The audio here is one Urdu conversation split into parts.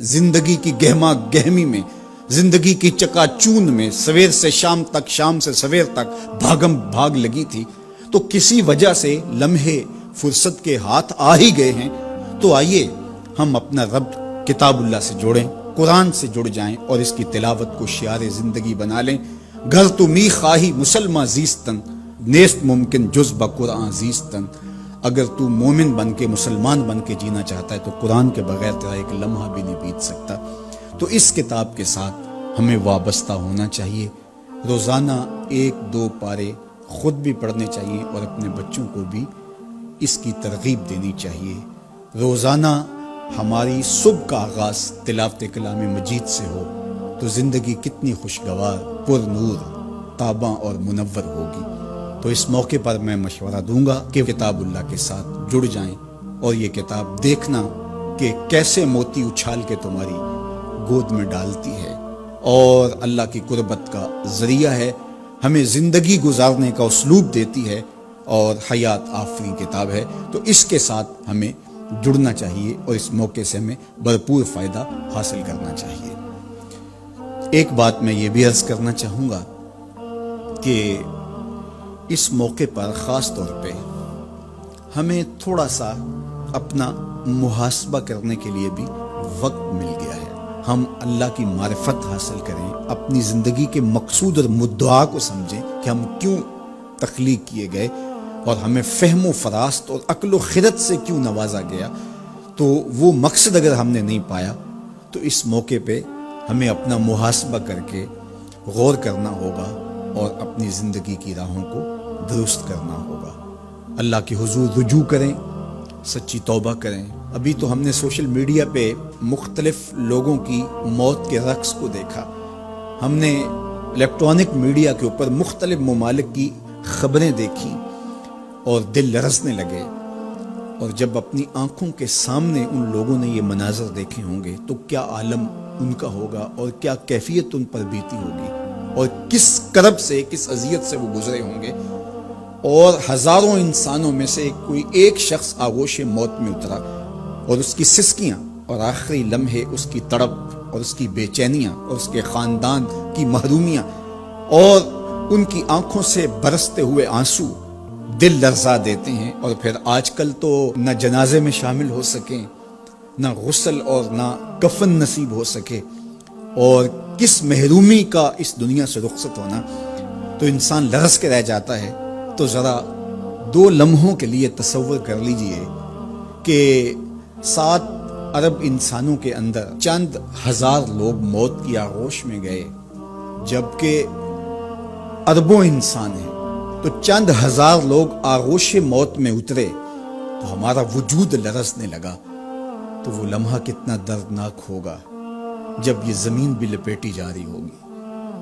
زندگی کی گہما گہمی میں، زندگی کی چکا چون میں، سویر سے شام تک، شام سے سویر تک بھاگم بھاگ لگی تھی، تو کسی وجہ سے لمحے فرصت کے ہاتھ آ ہی گئے ہیں، تو آئیے ہم اپنا ربط کتاب اللہ سے جوڑیں، قرآن سے جڑ جائیں اور اس کی تلاوت کو شعار زندگی بنا لیں۔ گھر تو می خواہی مسلمہ زیستن، نیست ممکن جز بقرآن زیستن۔ اگر تو مومن بن کے، مسلمان بن کے جینا چاہتا ہے تو قرآن کے بغیر تیرا ایک لمحہ بھی نہیں بیت سکتا۔ تو اس کتاب کے ساتھ ہمیں وابستہ ہونا چاہیے، روزانہ 1-2 پارے خود بھی پڑھنے چاہیے اور اپنے بچوں کو بھی اس کی ترغیب دینی چاہیے۔ روزانہ ہماری صبح کا آغاز تلاوت کلام مجید سے ہو تو زندگی کتنی خوشگوار، پر نور، تاباں اور منور ہوگی۔ تو اس موقع پر میں مشورہ دوں گا کہ کتاب اللہ کے ساتھ جڑ جائیں اور یہ کتاب دیکھنا کہ کیسے موتی اچھال کے تمہاری گود میں ڈالتی ہے اور اللہ کی قربت کا ذریعہ ہے، ہمیں زندگی گزارنے کا اسلوب دیتی ہے اور حیات آفریں کتاب ہے۔ تو اس کے ساتھ ہمیں جڑنا چاہیے اور اس موقع سے ہمیں بھرپور فائدہ حاصل کرنا چاہیے۔ ایک بات میں یہ بھی عرض کرنا چاہوں گا کہ اس موقع پر خاص طور پہ ہمیں تھوڑا سا اپنا محاسبہ کرنے کے لیے بھی وقت مل گیا ہے۔ ہم اللہ کی معرفت حاصل کریں، اپنی زندگی کے مقصود اور مدعا کو سمجھیں کہ ہم کیوں تخلیق کیے گئے اور ہمیں فہم و فراست اور عقل و خرد سے کیوں نوازا گیا۔ تو وہ مقصد اگر ہم نے نہیں پایا تو اس موقع پہ ہمیں اپنا محاسبہ کر کے غور کرنا ہوگا اور اپنی زندگی کی راہوں کو درست کرنا ہوگا۔ اللہ کے حضور رجوع کریں، سچی توبہ کریں۔ ابھی تو ہم نے سوشل میڈیا پہ مختلف لوگوں کی موت کے رقص کو دیکھا، ہم نے الیکٹرانک میڈیا کے اوپر مختلف ممالک کی خبریں دیکھی اور دل لرزنے لگے، اور جب اپنی آنکھوں کے سامنے ان لوگوں نے یہ مناظر دیکھے ہوں گے تو کیا عالم ان کا ہوگا اور کیا کیفیت ان پر بیتی ہوگی اور کس کرب سے، کس اذیت سے وہ گزرے ہوں گے۔ اور ہزاروں انسانوں میں سے کوئی ایک شخص آغوش موت میں اترا اور اس کی سسکیاں اور آخری لمحے اس کی تڑپ اور اس کی بے چینیاں اور اس کے خاندان کی محرومیاں اور ان کی آنکھوں سے برستے ہوئے آنسو دل لرزا دیتے ہیں۔ اور پھر آج کل تو نہ جنازے میں شامل ہو سکیں، نہ غسل اور نہ کفن نصیب ہو سکے، اور کس محرومی کا اس دنیا سے رخصت ہونا، تو انسان لرز کے رہ جاتا ہے۔ تو ذرا 2 لمحوں کے لیے تصور کر لیجئے کہ 7 ارب انسانوں کے اندر چند ہزار لوگ موت کی آغوش میں گئے، جبکہ اربوں انسان ہیں، تو چند ہزار لوگ آغوش موت میں اترے تو ہمارا وجود لرزنے لگا۔ تو وہ لمحہ کتنا دردناک ہوگا جب یہ زمین بھی لپیٹی جا رہی ہوگی،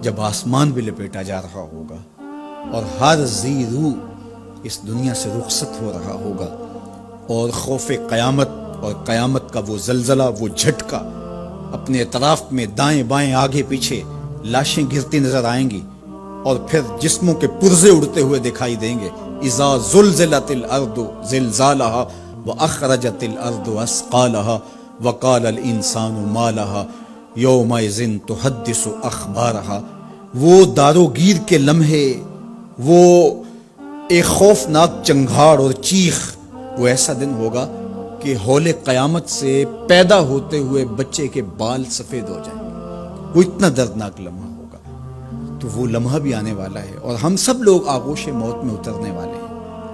جب آسمان بھی لپیٹا جا رہا ہوگا اور ہر ذی روح اس دنیا سے رخصت ہو رہا ہوگا، اور خوف قیامت اور قیامت کا وہ زلزلہ، وہ جھٹکا، اپنے اطراف میں دائیں بائیں آگے پیچھے لاشیں گرتی نظر آئیں گی، اور پھر جسموں کے پرزے اڑتے ہوئے دکھائی دیں گے۔ اذا زلزلت الارض زلزالها واخرجت الارض اثقالها وقال الانسان ما لها یومئذ تحدث اخبارها۔ وہ داروگیر کے لمحے، وہ ایک خوفناک چنگھاڑ اور چیخ، وہ ایسا دن ہوگا کہ ہول قیامت سے پیدا ہوتے ہوئے بچے کے بال سفید ہو جائیں گے۔ وہ اتنا دردناک لمحہ ہوگا۔ تو وہ لمحہ بھی آنے والا ہے اور ہم سب لوگ آغوش موت میں اترنے والے ہیں۔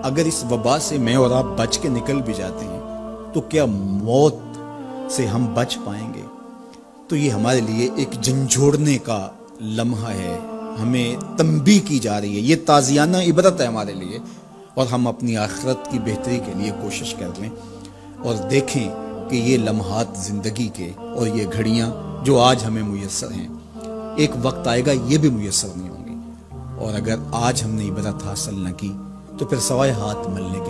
اگر اس وبا سے میں اور آپ بچ کے نکل بھی جاتے ہیں تو کیا موت سے ہم بچ پائیں گے؟ تو یہ ہمارے لیے ایک جھنجھوڑنے کا لمحہ ہے، ہمیں تنبیہ کی جا رہی ہے، یہ تازیانہ عبرت ہے ہمارے لیے، اور ہم اپنی آخرت کی بہتری کے لیے کوشش کر لیں اور دیکھیں کہ یہ لمحات زندگی کے اور یہ گھڑیاں جو آج ہمیں میسر ہیں، ایک وقت آئے گا یہ بھی میسر نہیں ہوں گی، اور اگر آج ہم نے عبرت حاصل نہ کی تو پھر سوائے ہاتھ ملنے کے